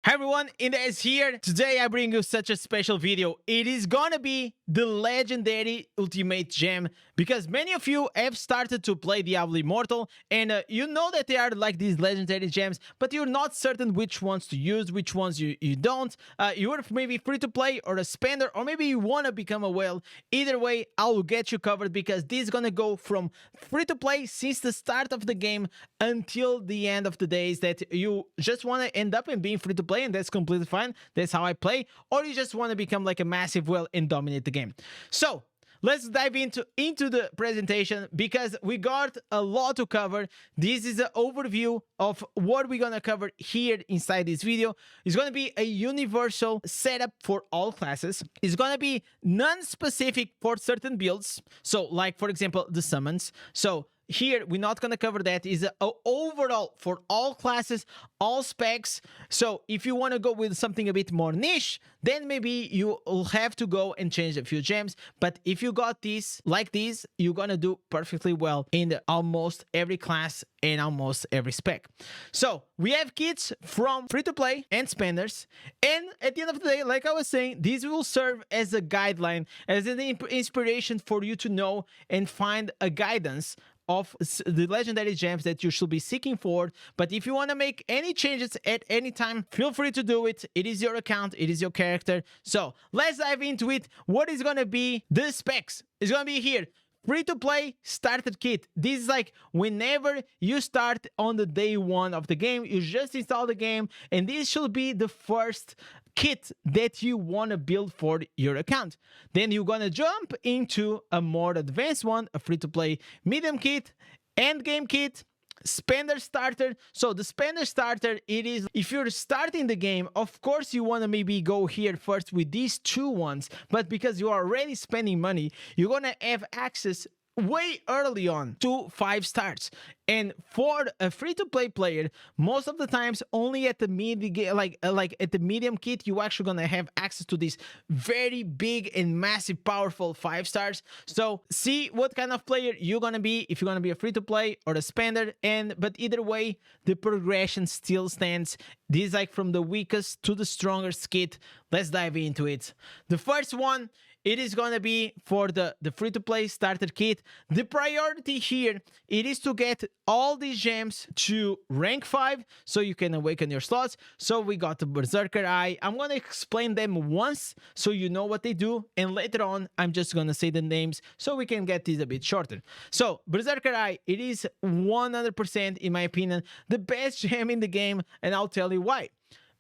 Hi everyone, Indez here. Today I bring you such a special video. It is gonna be the legendary ultimate gem because many of you have started to play Diablo Immortal and you know that they are like these legendary gems, but you're not certain which ones to use, which ones you don't. You're maybe free to play or a spender, or maybe you want to become a whale. Either way, I will get you covered because this is gonna go from free to play since the start of the game until the end of the days that you just want to end up in being free to play, and that's completely fine. That's how I play. Or you just want to become like a massive whale and dominate the game. So let's dive into the presentation because we got a lot to cover. This is an overview of what we're gonna cover here inside this video. It's gonna be a universal setup for all classes. It's gonna be non-specific for certain builds. So like for example, the summons. So here we're not going to cover that. Is overall for all classes, all specs. So if you want to go with something a bit more niche, then maybe you will have to go and change a few gems. But if you got this like this, you're going to do perfectly well in almost every class and almost every spec. So we have kits from free to play and spenders, and at the end of the day, like I was saying, these will serve as a guideline, as an inspiration for you to know and find a guidance of the legendary gems that you should be seeking for. But if you want to make any changes at any time, feel free to do it. It is your account, it is your character. So let's dive into it. What is going to be the specs? It's going to be here. Free to play starter kit. This is like whenever you start on the day one of the game, you just install the game, and this should be the first kit that you want to build for your account. Then you're gonna jump into a more advanced one, a free to play medium kit, end game kit, spender starter. So the spender starter, it is if you're starting the game, of course you want to maybe go here first with these two ones, but because you are already spending money, you're gonna have access way early on to 5 stars. And for a free-to-play player, most of the times only at the like at the medium kit, you actually gonna have access to this very big and massive powerful 5 stars. So see what kind of player you're gonna be, if you're gonna be a free-to-play or a spender. But either way, the progression still stands. This is like from the weakest to the strongest kit. Let's dive into it. The first one, it is going to be for the free-to-play starter kit. The priority here, it is to get all these gems to rank 5 so you can awaken your slots. So we got the Berserker Eye. I'm going to explain them once so you know what they do, and later on I'm just going to say the names so we can get this a bit shorter. So Berserker Eye, it is 100% in my opinion the best gem in the game, and I'll tell you why.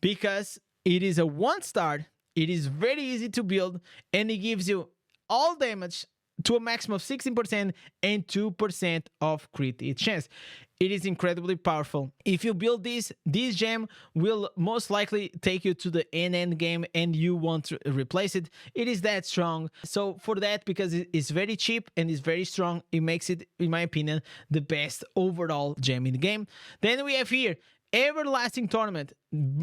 Because it is a 1-star. It is very easy to build, and it gives you all damage to a maximum of 16% and 2% of crit hit chance. It is incredibly powerful. If you build this gem will most likely take you to the end game, and you want to replace it. It is that strong. So for that, because it's very cheap and it's very strong, it makes it, in my opinion, the best overall gem in the game. Then we have here Everlasting Torment.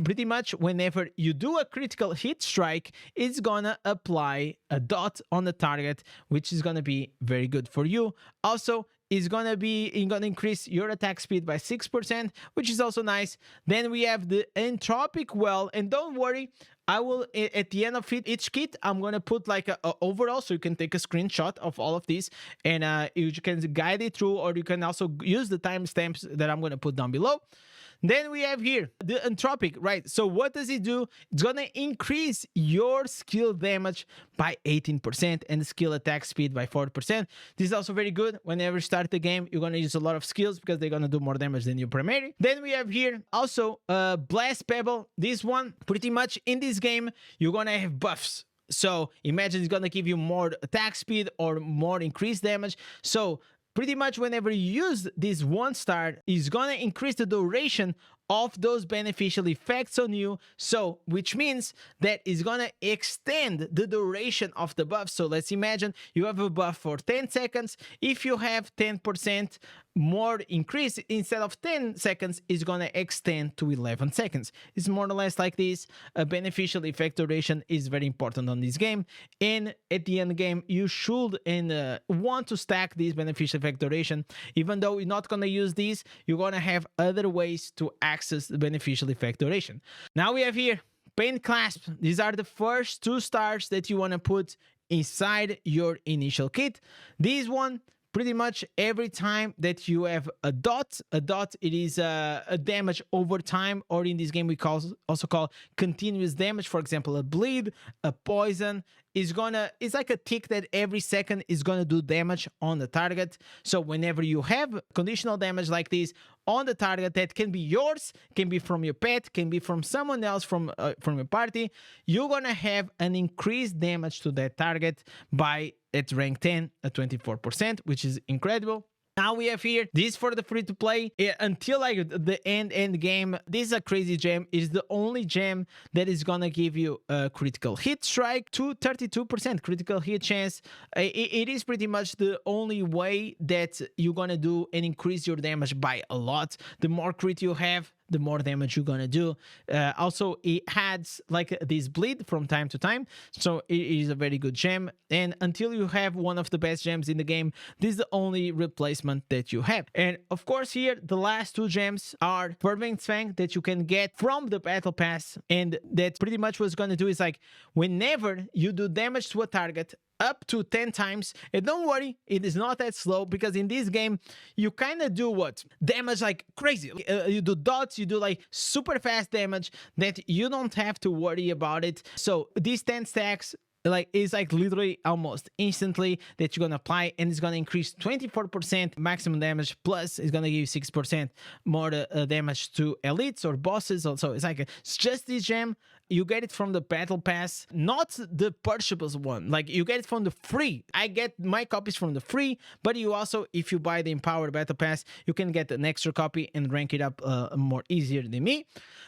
Pretty much whenever you do a critical hit strike, it's gonna apply a dot on the target, which is gonna be very good for you. Also, it's gonna increase your attack speed by 6%, which is also nice. Then we have the Entropic Well, and don't worry, I will, at the end of each kit, I'm gonna put like a overall, so you can take a screenshot of all of these, and you can guide it through, or you can also use the timestamps that I'm gonna put down below. Then we have here the Entropic, right? So what does it do? It's gonna increase your skill damage by 18% and skill attack speed by 40%. This is also very good. Whenever you start the game, you're gonna use a lot of skills because they're gonna do more damage than your primary. Then we have here also Blast Pebble. This one, pretty much in this game, you're gonna have buffs. So imagine it's gonna give you more attack speed or more increased damage. So pretty much whenever you use this 1-star, it's gonna increase the duration of those beneficial effects on you, so which means that it's gonna extend the duration of the buff. So let's imagine you have a buff for 10 seconds. If you have 10% more increase, instead of 10 seconds, it's gonna extend to 11 seconds. It's more or less like this. A beneficial effect duration is very important on this game, and at the end game you should want to stack this beneficial effect duration. Even though you're not gonna use these, you're gonna have other ways to access the beneficial effect duration. Now we have here Paint Clasp. These are the first 2 stars that you want to put inside your initial kit. This one, pretty much every time that you have a dot, it is a damage over time, or in this game we also call continuous damage. For example, a bleed, a poison is gonna, it's like a tick that every second is gonna do damage on the target. So whenever you have conditional damage like this on the target, that can be yours, can be from your pet, can be from someone else from your party, you're gonna have an increased damage to that target by, at rank 10, at 24%, which is incredible. Now we have here this for the free to play until like the end game. This is a crazy gem. It is the only gem that is gonna give you a critical hit strike to 32% critical hit chance. It is pretty much the only way that you're gonna do and increase your damage by a lot. The more crit you have, the more damage you're gonna do. Also, it adds like this bleed from time to time, so it is a very good gem. And until you have one of the best gems in the game, this is the only replacement that you have. And of course, here the last 2 gems are Fervent Fang that you can get from the battle pass, and that pretty much what's gonna do is like whenever you do damage to a target up to 10 times, and don't worry, it is not that slow, because in this game you kind of do what damage like crazy. You do dots, you do like super fast damage that you don't have to worry about it. So these 10 stacks like is like literally almost instantly that you're gonna apply, and it's gonna increase 24% maximum damage, plus it's gonna give you 6% more damage to elites or bosses. Also, it's like it's just this gem. You get it from the battle pass, not the purchables one. Like you get it from the free. I get my copies from the free, but you also, if you buy the empowered battle pass, you can get an extra copy and rank it up more easier than me.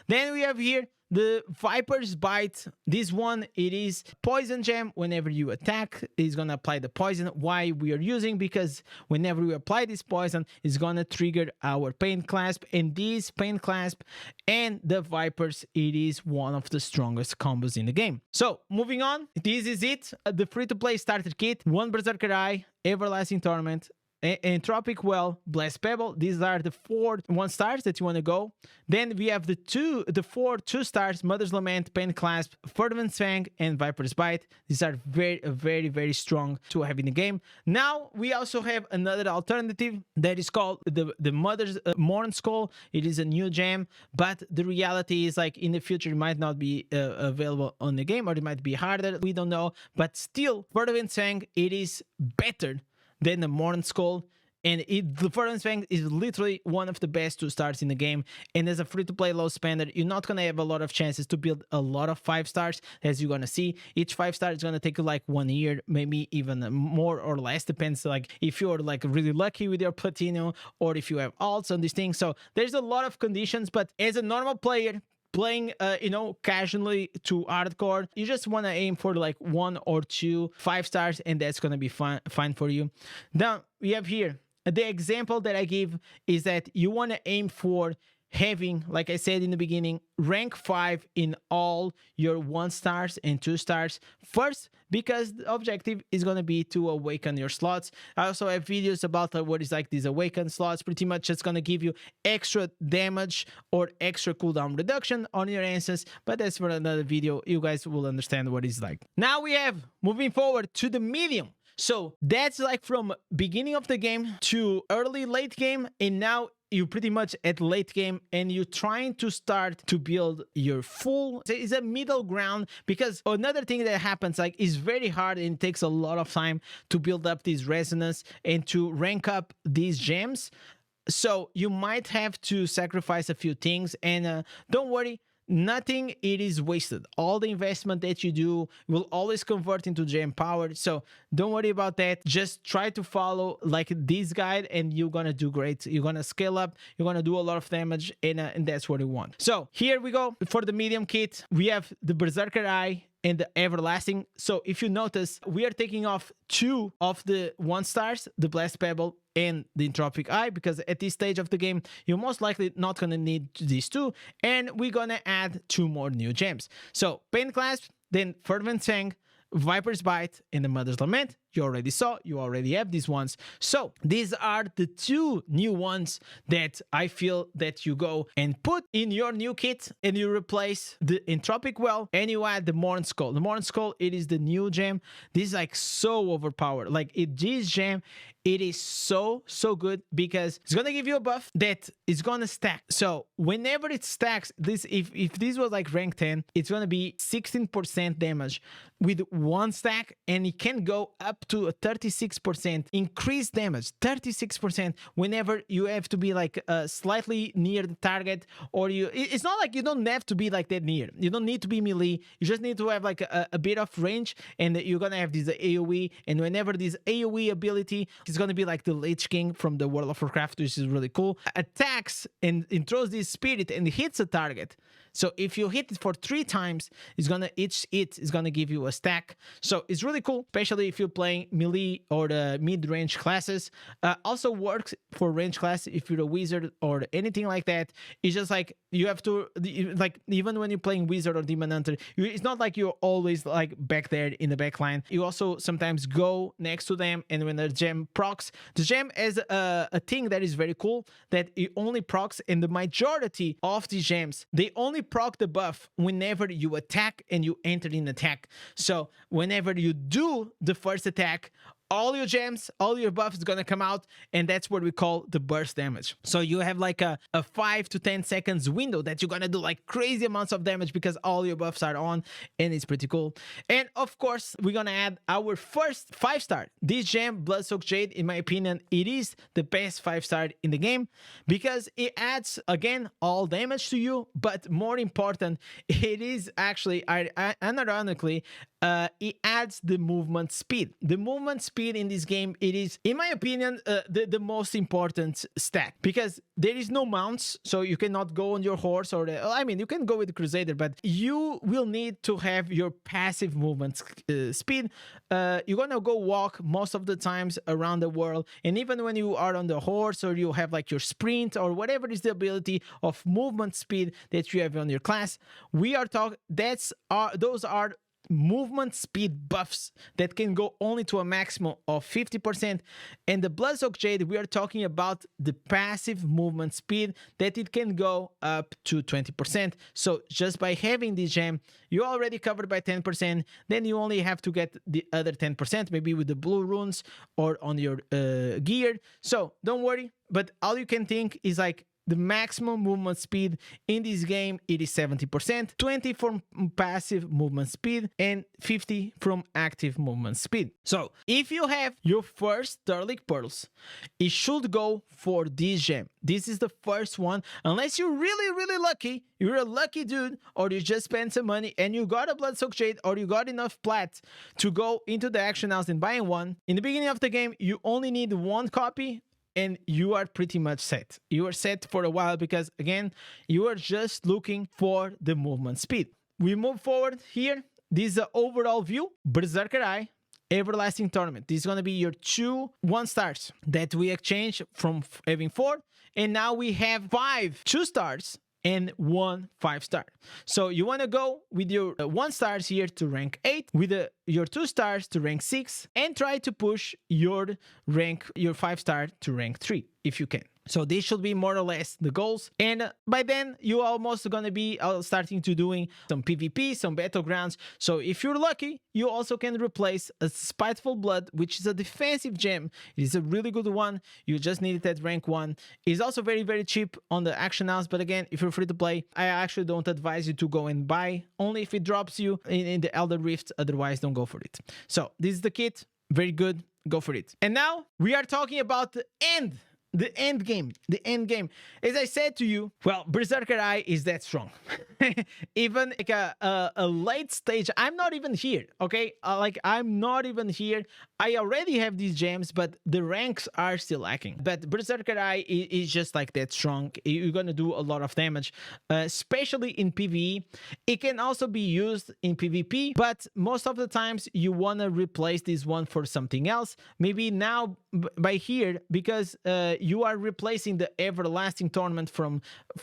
Then we have here the Viper's Bite. This one, it is poison gem. Whenever you attack, it's gonna apply the poison. Why we are using? Because whenever we apply this poison, it's gonna trigger our Paint Clasp, and this Paint Clasp and the Vipers, it is one of the strongest combos in the game. So moving on, this is it. The free-to-play starter kit: 1 Berserker Eye, Everlasting Torment, Entropic Well, Blessed Pebble. These are the 4 1-stars that you want to go. Then we have the 4 2-stars: Mother's Lament, Paint Clasp, Fervent Fang, and Viper's Bite. These are very strong to have in the game. Now we also have another alternative that is called the Mother's Morn Skull. It is a new gem, but the reality is like in the future it might not be available on the game, or it might be harder. We don't know, but still, Fervent Fang, it is better than the Morn Skull, and the Fervent Fang is literally one of the best 2-stars in the game. And as a free-to-play low spender, you're not gonna have a lot of chances to build a lot of 5-stars. As you're gonna see, each 5-star is gonna take you like 1 year, maybe even more or less, depends like if you're like really lucky with your Platino, or if you have alts on these things. So there's a lot of conditions, but as a normal player playing you know, casually to hardcore, you just want to aim for like 1 or 2 5-stars, and that's gonna be fine for you. Now we have here the example that I give is that you want to aim for having, like I said in the beginning, rank 5 in all your 1-stars and 2-stars first, because the objective is going to be to awaken your slots. I also have videos about what is like these awaken slots. Pretty much it's going to give you extra damage or extra cooldown reduction on your answers, but that's for another video. You guys will understand what it's like. Now we have, moving forward to the medium. So that's like from beginning of the game to early late game, and now you're pretty much at late game and you're trying to start to build your full. It's a middle ground, because another thing that happens like is very hard and it takes a lot of time to build up this resonance and to rank up these gems. So you might have to sacrifice a few things, and don't worry, nothing it is wasted. All the investment that you do will always convert into gem power, so don't worry about that. Just try to follow like this guide and you're gonna do great. You're gonna scale up, you're gonna do a lot of damage, and that's what you want. So here we go. For the medium kit, we have the Berserker Eye and the Everlasting. So if you notice, we are taking off 2 of the 1-stars, the Blessed Pebble and the Entropic Eye, because at this stage of the game you're most likely not gonna need these 2, and we're gonna add 2 more new gems. So Paint Clasp, then Fervent Fang, Viper's Bite, and the Mother's Lament. you already saw, you already have these ones. So these are the two new ones that I feel that you go and put in your new kit, and you replace the Entropic Well and you add the Morn Skull. The Morn Skull, it is the new gem. This is like so overpowered. Like this gem, it is so good because it's gonna give you a buff that is gonna stack. So whenever it stacks, this if this was like rank 10, it's gonna be 16% damage with one stack, and it can go up to a 36% increased damage. 36% whenever you have to be like slightly near the target, or it's not like you don't have to be like that near. You don't need to be melee. You just need to have like a bit of range, and you're gonna have this AoE. And whenever this AoE ability is gonna be like the Lich King from the World of Warcraft, which is really cool, attacks and throws this spirit and hits a target. So if you hit it for 3 times, it's gonna each hit is gonna give you a stack. So it's really cool, especially if you're playing melee or the mid-range classes. Also works for range class if you're a wizard or anything like that. It's just like you have to, like, even when you're playing wizard or demon hunter, it's not like you're always like back there in the back line. You also sometimes go next to them, and when the gem procs, the gem has a thing that is very cool, that it only procs, and the majority of the gems, they only proc the buff whenever you attack and you enter in attack. So whenever you do the first attack, all your gems, all your buffs is gonna come out, and that's what we call the burst damage. So you have like a 5 to 10 seconds window that you're gonna do like crazy amounts of damage because all your buffs are on, and it's pretty cool. And of course, we're gonna add our first 5-star. This gem, Bloodsoaked Jade, in my opinion, it is the best 5-star in the game because it adds, again, all damage to you, but more important, it is actually, unironically, it adds the movement speed. The movement speed in this game, it is, in my opinion, the most important stat, because there is no mounts, so you cannot go on your horse, or I mean, you can go with the Crusader, but you will need to have your passive movement speed. You're gonna go walk most of the times around the world, and even when you are on the horse, or you have like your sprint, or whatever is the ability of movement speed that you have on your class, we are talking, those are movement speed buffs that can go only to a maximum of 50%. And the Bloodsoaked Jade, we are talking about the passive movement speed that it can go up to 20%. So just by having this gem, you're already covered by 10%. Then you only have to get the other 10%, maybe with the blue runes or on your gear. So don't worry, but all you can think is like, the maximum movement speed in this game, it is 70%, 20 from passive movement speed, and 50 from active movement speed. So if you have your first Sterling Pearls, it should go for this gem. This is the first one, unless you're really lucky, you're a lucky dude, or you just spent some money and you got a Bloodsoaked Jade, or you got enough plat to go into the action house and buy one. In the beginning of the game, you only need 1 copy, and you are pretty much set. You are set for a while because, again, you are just looking for the movement speed. We move forward here. This is the overall view. Berserker Eye, Everlasting Torment. This is going to be your 2 1-stars that we exchange from having 4. And now we have 5 2-stars and 1 5-star. So you want to go with your 1-stars here to rank 8, with your 2-stars to rank 6, and try to push your 5-star to rank 3 if you can. So this should be more or less the goals. And by then, you're almost going to be starting to doing some PvP, some battlegrounds. So if you're lucky, you also can replace a Spiteful Blood, which is a defensive gem. It is a really good one. You just need it at rank 1. It's also very cheap on the action house. But again, if you're free to play, I actually don't advise you to go and buy, only if it drops you in the Elder Rift. Otherwise, don't go for it. So this is the kit. Very good. Go for it. And now we are talking about the end game. The end game. As I said to you, well, Berserker Eye is that strong. Even like a late stage, I'm not even here, okay? I'm not even here. I already have these gems, but the ranks are still lacking. But Berserker Eye is just like that strong. You're gonna do a lot of damage, especially in PvE. It can also be used in PvP, but most of the times you wanna replace this one for something else. Maybe now by here, because you are replacing the Everlasting Torment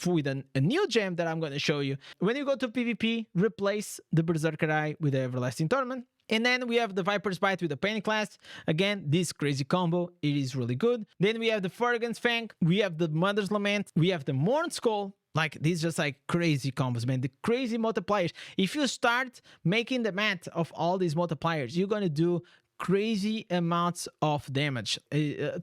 with a new gem that I'm going to show you. When you go to PvP, replace the Berserker Eye with the Everlasting Torment. And then we have the Viper's Bite with the Pain class. Again, this crazy combo, it is really good. Then we have the Furgan's Fang, we have the Mother's Lament, we have the Morn Skull. Like, these just like crazy combos, man. The crazy multipliers. If you start making the math of all these multipliers, you're gonna do crazy amounts of damage.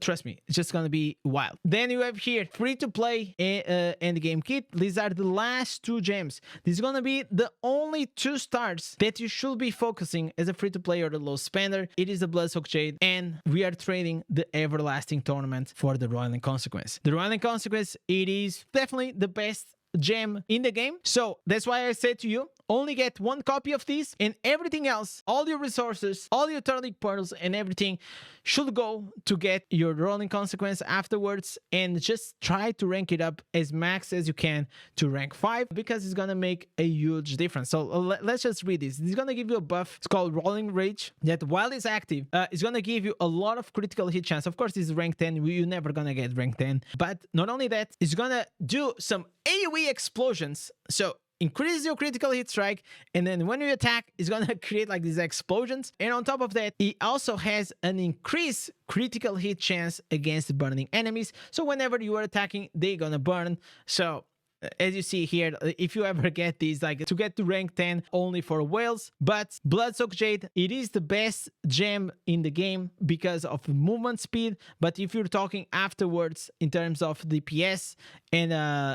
Trust me, it's just gonna be wild. Then you have here free to play end game kit. These are the last 2 gems. This is gonna be the only 2 stars that you should be focusing as a free to play or the low spender. It is the Bloodsoaked Jade, and we are trading the Everlasting Tournament for the Roiling Consequence. The Roiling Consequence, it is definitely the best gem in the game. So that's why I said to you, only get 1 copy of these, and everything else, all your resources, all your turtle portals and everything should go to get your Rolling Consequence afterwards, and just try to rank it up as max as you can to rank 5, because it's gonna make a huge difference. So let's just read this. It's gonna give you a buff. It's called Rolling Rage, that while it's active, it's gonna give you a lot of critical hit chance. Of course, this is rank 10. You're never gonna get rank 10, but not only that, it's gonna do some AoE explosions. So increase your critical hit strike, and then when you attack, it's gonna create like these explosions. And on top of that, it also has an increased critical hit chance against burning enemies. So whenever you are attacking, they're gonna burn. So as you see here, if you ever get these, like to get to rank 10 only for whales. But Bloodsoaked Jade, it is the best gem in the game because of movement speed. But if you're talking afterwards in terms of DPS and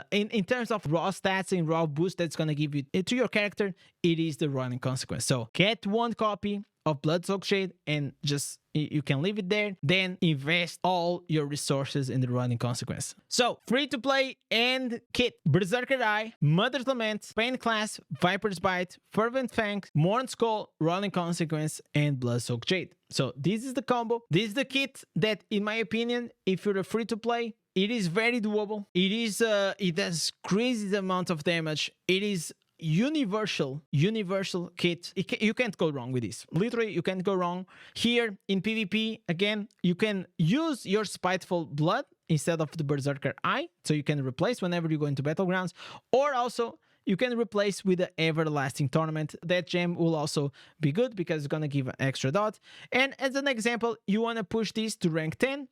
in terms of raw stats and raw boost that's gonna give you to your character, it is the Roiling Consequence. So get 1 copy of Bloodsoaked Jade and just you can leave it there, then invest all your resources in the Roiling Consequence. So free to play End Kit: Berserker Eye, Mother's Lament, Pain class, Viper's Bite, Fervent Fang, Morn Skull, Roiling Consequence, and Bloodsoaked Jade. So this is the combo. This is the kit that, in my opinion, if you're a free to play, it is very doable. It does crazy amount of damage. It is universal kit. You can't go wrong with this. Literally, you can't go wrong. Here in PvP, again, you can use your Spiteful Blood instead of the Berserker Eye, so you can replace whenever you go into Battlegrounds, or also you can replace with the Everlasting Tournament. That gem will also be good because it's gonna give an extra dot. And as an example, you want to push this to rank 10,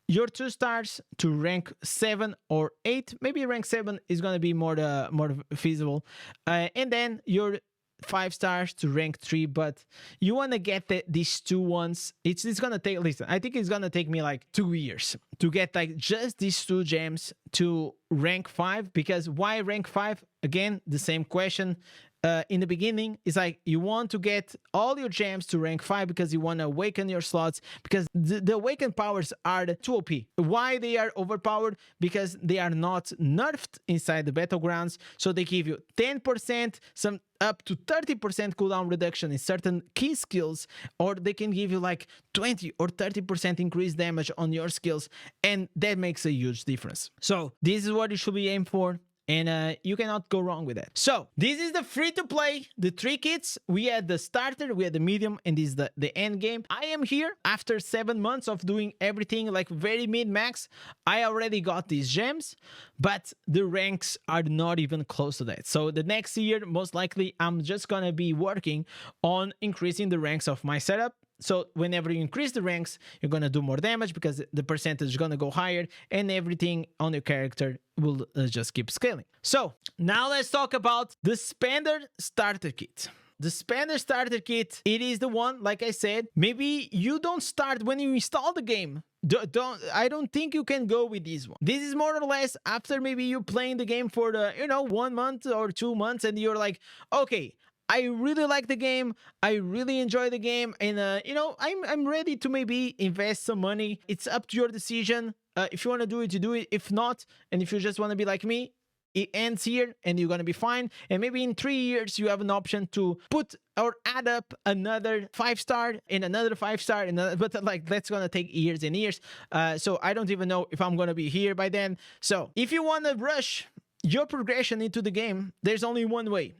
your 2 stars to rank 7 or 8. Maybe rank 7 is going to be more feasible. And then your 5 stars to rank 3, but you want to get these 2 ones. It's going to take, listen, I think it's going to take me like 2 years to get like just these 2 gems to rank 5. Because why rank 5? Again, the same question. In the beginning, it's like you want to get all your gems to rank 5 because you want to awaken your slots, because the awakened powers are too OP. Why they are overpowered? Because they are not nerfed inside the battlegrounds, so they give you 10%, some up to 30% cooldown reduction in certain key skills, or they can give you like 20 or 30% increased damage on your skills, and that makes a huge difference. So this is what you should be aimed for. And you cannot go wrong with that. So this is the free to play, the 3 kits. We had the starter, we had the medium, and this is the end game. I am here after 7 months of doing everything like very mid-max. I already got these gems, but the ranks are not even close to that. So the next year, most likely, I'm just gonna be working on increasing the ranks of my setup. So whenever you increase the ranks, you're going to do more damage because the percentage is going to go higher, and everything on your character will just keep scaling. So now let's talk about the Spender Starter Kit. The Spender Starter Kit, it is the one, like I said, maybe you don't start when you install the game. I don't think you can go with this one. This is more or less after maybe you playing the game for the, 1 month or 2 months, and you're like, okay, I really like the game, I really enjoy the game, and I'm ready to maybe invest some money. It's up to your decision. If you want to do it, you do it. If not, and if you just want to be like me, it ends here and you're gonna be fine. And maybe in 3 years you have an option to put or add up another 5-star and another 5-star, but like that's gonna take years and years. So I don't even know if I'm gonna be here by then. So if you want to rush your progression into the game, there's only one way,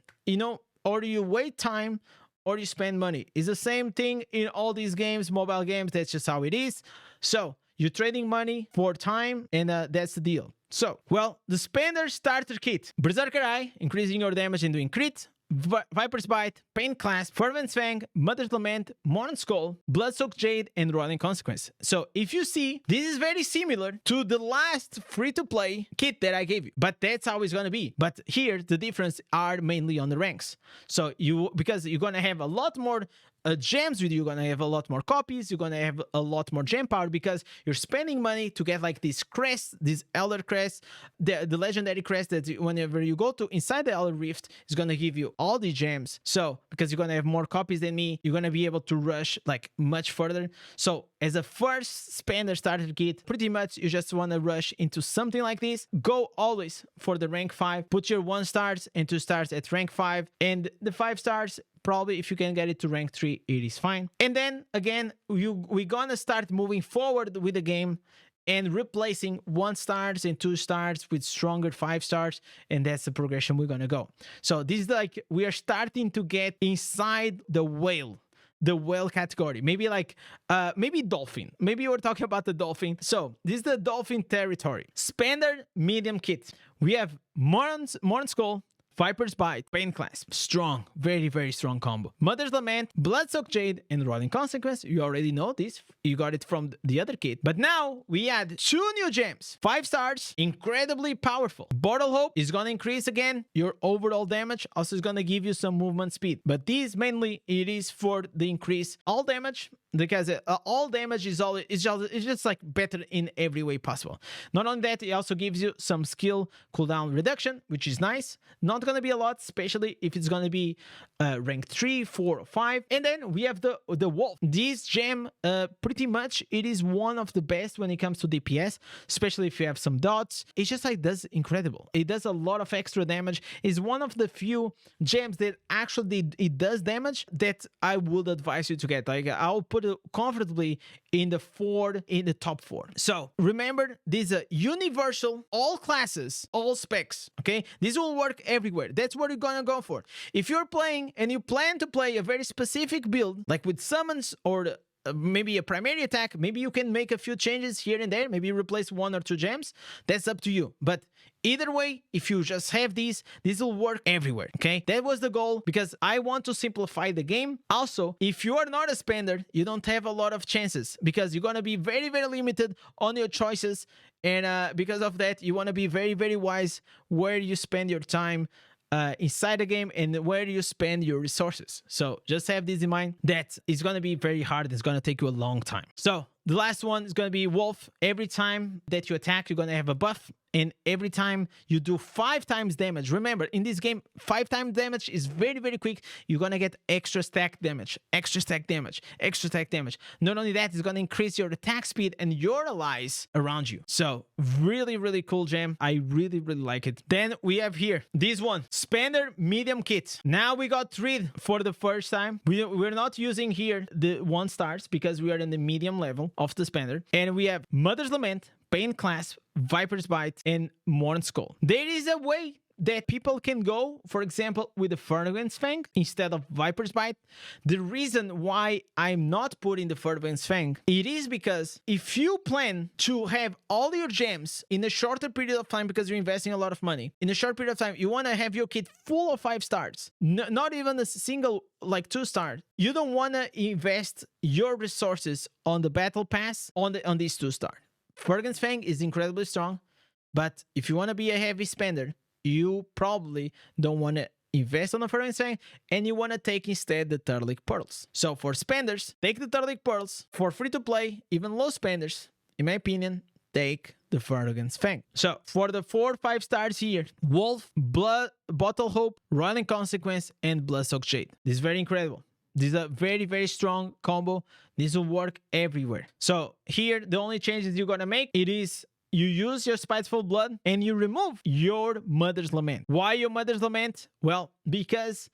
or you wait time or you spend money. It's the same thing in all these games, mobile games. That's just how it is. So you're trading money for time, and that's the deal. So, well, the Spender Starter Kit. Berserker Eye, increasing your damage and doing crit. Viper's Bite, Pain Clasp, Fervent Fang, Mother's Lament, Morning Skull, Bloodsoaked Jade, and Rolling Consequence. So if you see, this is very similar to the last free-to-play kit that I gave you, but that's how it's gonna be. But here, the difference are mainly on the ranks. So because you're gonna have a lot more gems with you, you're gonna have a lot more copies, you're gonna have a lot more gem power because you're spending money to get like this crest, this Elder crest, the legendary crest that whenever you go to inside the Elder Rift is gonna give you all the gems. So because you're gonna have more copies than me, you're gonna be able to rush like much further. So as a first spender starter kit, pretty much you just wanna rush into something like this. Go always for the rank 5, put your 1 stars and 2 stars at rank 5, and the 5 stars probably if you can get it to rank 3, it is fine. And then again, we're gonna start moving forward with the game and replacing 1 stars and 2 stars with stronger 5 stars, and that's the progression we're gonna go. So this is like we are starting to get inside the whale category, maybe like maybe dolphin, maybe we're talking about the dolphin. So this is the dolphin territory. Spender Medium Kit, we have Morning Skull, Viper's Bite, Pain Clasp. Strong, very, very strong combo. Mother's Lament, Bloodsoaked Jade, and Rolling Consequence. You already know this. You got it from the other kit. But now we add 2 new gems. 5 stars, incredibly powerful. Bottle Hope is gonna increase again your overall damage. Also is gonna give you some movement speed. But these mainly, it is for the increase all damage, because all damage is just like better in every way possible. Not only that, it also gives you some skill cooldown reduction, which is nice. Not gonna be a lot, especially if it's gonna be rank 3, 4, or 5. And then we have the Wolf. This gem, pretty much, it is one of the best when it comes to DPS, especially if you have some dots. It just like does incredible. It does a lot of extra damage. It's one of the few gems that actually it does damage that I would advise you to get. Like I'll put it comfortably in the top 4. So remember, this is a universal, all classes, all specs. Okay, this will work everywhere. That's what you're gonna go for. If you're playing and you plan to play a very specific build, like with summons or maybe a primary attack, maybe you can make a few changes here and there, maybe replace 1 or 2 gems. That's up to you. But either way, if you just have these, this will work everywhere. Okay, that was the goal, because I want to simplify the game. Also, if you are not a spender, you don't have a lot of chances, because you're gonna be very, very limited on your choices, and because of that, you want to be very, very wise where you spend your time inside the game and where you spend your resources. So just have this in mind, that it's going to be very hard. It's going to take you a long time. So the last one is going to be Wolf. Every time that you attack, you're going to have a buff. And every time you do 5 times damage, remember, in this game, 5 times damage is very, very quick. You're going to get extra stack damage, extra stack damage, extra stack damage. Not only that, it's going to increase your attack speed and your allies around you. So really, really cool gem. I really, really like it. Then we have here this one, Spender Medium Kit. Now we got 3 for the first time. We're not using here the 1 stars because we are in the medium level of the Spender. And we have Mother's Lament, Pain Clasp, Viper's Bite, and Morning Skull. There is a way that people can go, for example, with the Fervent Fang instead of Viper's Bite. The reason why I'm not putting the Fervent Fang, it is because if you plan to have all your gems in a shorter period of time, because you're investing a lot of money, in a short period of time, you want to have your kit full of 5 stars, not even a single like 2 stars. You don't want to invest your resources on the battle pass on these 2 stars. Fervent Fang is incredibly strong, but if you want to be a heavy spender, you probably don't want to invest on a Fervent Fang, and you want to take instead the Turtleic Pearls. So for spenders, take the Turtleic Pearls. For free to play, even low spenders, in my opinion, take the Fervent Fang. So for the 4 or 5 stars here, Wolf, Bottle Hope, Rolling Consequence, and Bloodsoaked Jade. This is very incredible. This is a very, very strong combo. This will work everywhere. So here, the only changes you're gonna make, it is you use your Spiteful Blood and you remove your Mother's Lament. Why your Mother's Lament? Well, because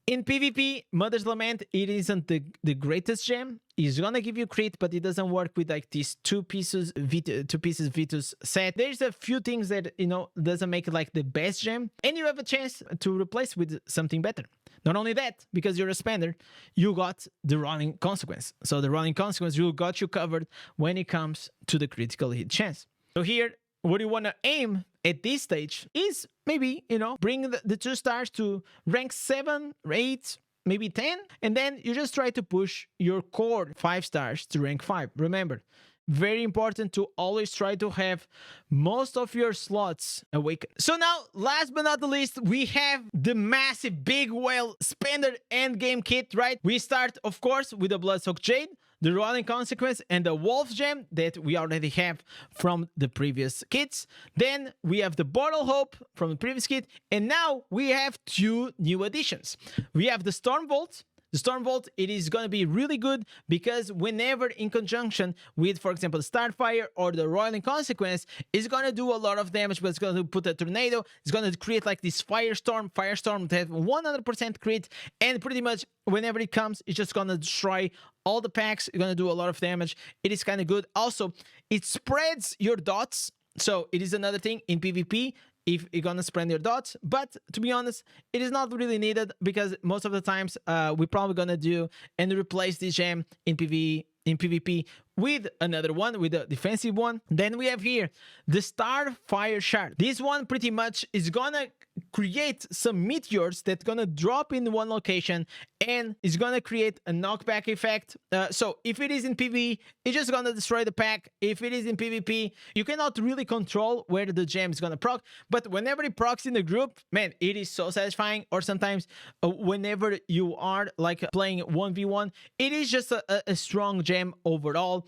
in PvP, Mother's Lament, it isn't the greatest gem. It's gonna give you crit, but it doesn't work with like these 2 pieces Vitus set. There's a few things that, you know, doesn't make it like the best gem, and you have a chance to replace with something better. Not only that, because you're a spender, you got the Rolling Consequence. So the Rolling Consequence got you covered when it comes to the critical hit chance. So here, what you want to aim at this stage is maybe, you know, bring the 2 stars to rank 7, 8, maybe 10, and then you just try to push your core 5 stars to rank 5. Remember, very important to always try to have most of your slots awakened. So now, last but not the least, we have the massive big whale standard end game kit, right? We start, of course, with the Bloodsoaked Jade, the Rolling Consequence, and the Wolf Gem that we already have from the previous kits. Then we have the Bottle Hope from the previous kit, and now we have 2 new additions. We have the Storm Bolt. The Storm Bolt, it is going to be really good because whenever in conjunction with, for example, the Starfire or the Roiling Consequence, it's going to do a lot of damage, but it's going to put a tornado. It's going to create like this Firestorm that have 100% crit, and pretty much whenever it comes, it's just going to destroy all the packs. It's going to do a lot of damage. It is kind of good. Also, it spreads your dots. So it is another thing in PvP. If you're gonna spread your dots, but to be honest, it is not really needed because most of the times we're probably gonna do and replace this gem in PvP with another one, with a defensive one. Then we have here the Starfire Shard. This one pretty much is gonna create some meteors that's gonna drop in one location and it's gonna create a knockback effect. So if it is in PvE, it's just gonna destroy the pack. If it is in PvP, you cannot really control where the gem is gonna proc, but whenever it procs in the group, man, it is so satisfying. Or sometimes whenever you are like playing 1v1, it is just a strong gem overall.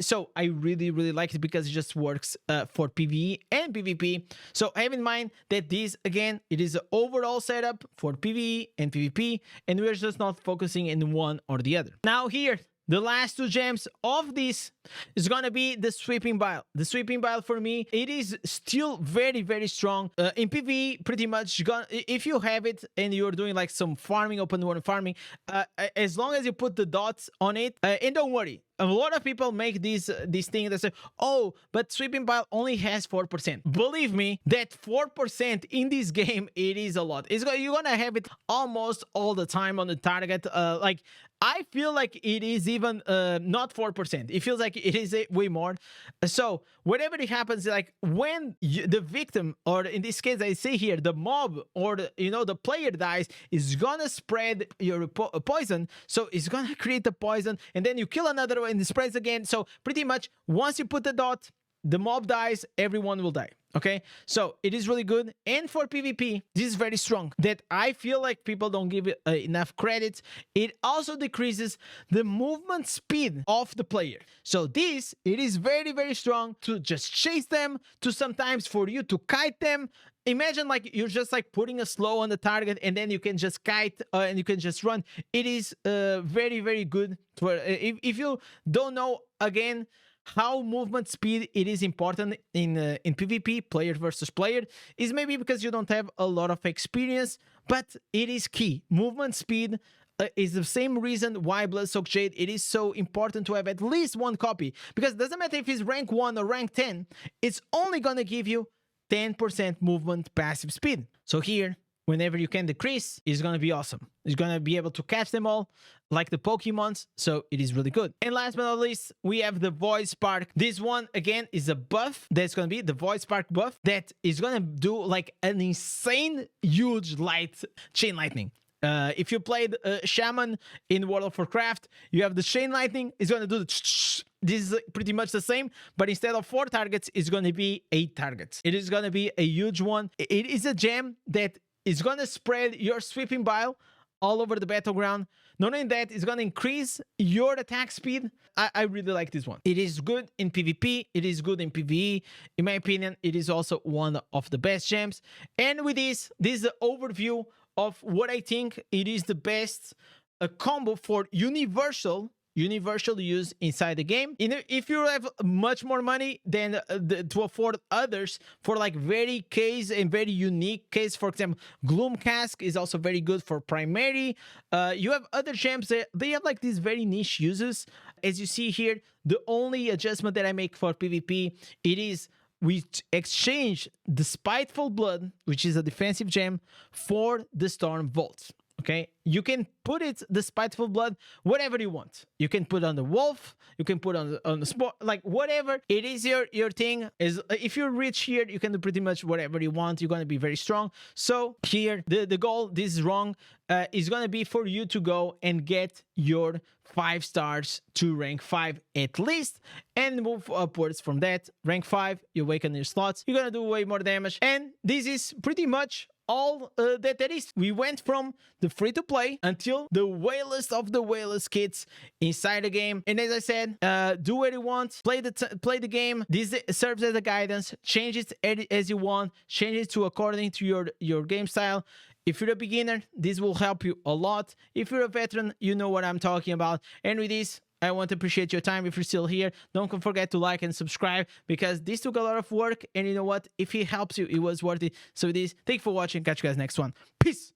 So I really like it because it just works for PvE and PvP. So have in mind that this, again, it is the overall setup for PvE and PvP, and we're just not focusing in one or the other. Now here, the last 2 gems of this is gonna be the Sweeping Bile. The Sweeping Bile for me, it is still very strong. In PvE, pretty much, if you have it and you're doing like some farming, open world farming, as long as you put the dots on it, and don't worry, a lot of people make this thing that say, oh, but Sweeping Bile only has 4%. Believe me, that 4% in this game, it is a lot. You're gonna have it almost all the time on the target. Like, I feel like it is even not 4%. It feels like it is way more. So whatever it happens, like when the victim, or in this case, I say here, the mob or the player dies, is gonna spread your poison. So it's gonna create the poison, and then you kill another one and it spreads again. So pretty much once you put the dot, the mob dies, everyone will die. Okay, so it is really good. And for PvP, this is very strong, that I feel like people don't give it enough credit. It also decreases the movement speed of the player. So this, it is very strong to just chase them, to sometimes for you to kite them. Imagine like you're just like putting a slow on the target and then you can just kite and you can just run. It is very good. For, if you don't know, again, how movement speed it is important in PvP, player versus player, is maybe because you don't have a lot of experience, but it is key. Movement speed is the same reason why Bloodsoaked Jade, it is so important to have at least 1 copy, because it doesn't matter if it's rank 1 or rank 10, it's only gonna give you 10% movement passive speed. So here, whenever you can decrease, it's gonna be awesome. It's gonna be able to catch them all like the Pokemons, so it is really good. And last but not least, we have the Void Spark. This one, again, is a buff that's gonna be the Void Spark buff that is gonna do like an insane huge chain lightning. If you played Shaman in World of Warcraft, you have the chain lightning. It's gonna do the this is pretty much the same, but instead of 4 targets, it's gonna be 8 targets. It is gonna be a huge one. It is a gem that is gonna spread your Sweeping Bile all over the battleground. Not only that, it's gonna increase your attack speed. I really like this one. It is good in PvP. It is good in PvE. In my opinion, it is also one of the best gems. And with this is the overview of what I think it is the best combo for universal use inside the game. If you have much more money than to afford others for like very case and very unique case, for example, Gloom Cask is also very good for primary. You have other gems that they have like these very niche uses. As you see here, the only adjustment that I make for PvP, it is we exchange the Spiteful Blood, which is a defensive gem, for the Storm Vault. Okay, you can put it the spiteful blood, whatever you want. You can put on the wolf, you can put on the sport, like whatever. It is your thing. Is if you're rich here, you can do pretty much whatever you want. You're gonna be very strong. So here, the goal, this is wrong, is gonna be for you to go and get your 5 stars to rank 5 at least, and move upwards from that. Rank 5, you awaken your slots, you're gonna do way more damage, and this is pretty much all that is. We went from the free-to-play until the whalest of the whalest kits inside the game. And as I said, do what you want, play the game. This serves as a guidance. Change it as you want, change it to according to your game style. If you're a beginner, this will help you a lot. If you're a veteran, you know what I'm talking about. And with this, I want to appreciate your time. If you're still here, don't forget to like and subscribe, because this took a lot of work, and you know what? If it helps you, it was worth it. So with this, thank you for watching. Catch you guys next one. Peace.